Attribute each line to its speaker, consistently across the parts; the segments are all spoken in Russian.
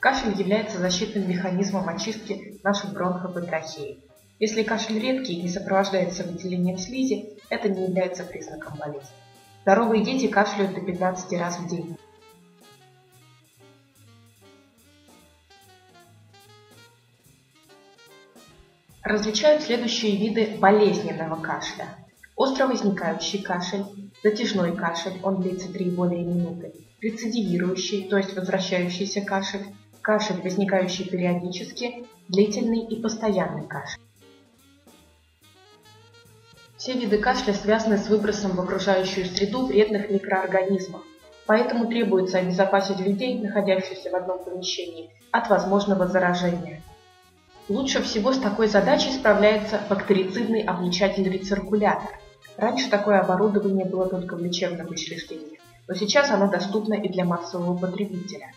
Speaker 1: Кашель является защитным механизмом очистки наших бронхов и трахеи. Если кашель редкий и не сопровождается выделением слизи, это не является признаком болезни. Здоровые дети кашляют до 15 раз в день. Различают следующие виды болезненного кашля. Остро возникающий кашель, затяжной кашель, он длится 3 и более минуты, рецидивирующий, то есть возвращающийся кашель, кашель, возникающий периодически, длительный и постоянный кашель. Все виды кашля связаны с выбросом в окружающую среду вредных микроорганизмов, поэтому требуется обезопасить людей, находящихся в одном помещении, от возможного заражения. Лучше всего с такой задачей справляется бактерицидный облучатель-рециркулятор. Раньше такое оборудование было только в лечебных учреждениях, но сейчас оно доступно и для массового потребителя.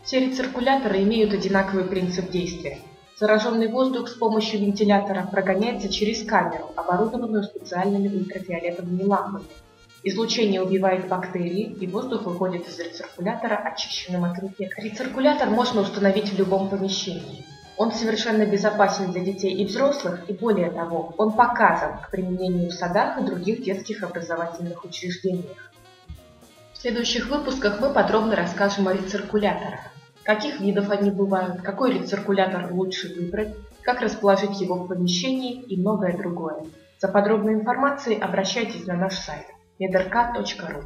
Speaker 1: Все рециркуляторы имеют одинаковый принцип действия. Зараженный воздух с помощью вентилятора прогоняется через камеру, оборудованную специальными ультрафиолетовыми лампами. Излучение убивает бактерии, и воздух выходит из рециркулятора очищенным от инфекций. Рециркулятор можно установить в любом помещении. Он совершенно безопасен для детей и взрослых, и более того, он показан к применению в садах и других детских образовательных учреждениях. В следующих выпусках мы подробно расскажем о рециркуляторах. Каких видов они бывают, какой рециркулятор лучше выбрать, как расположить его в помещении и многое другое. За подробной информацией обращайтесь на наш сайт medrk.ru.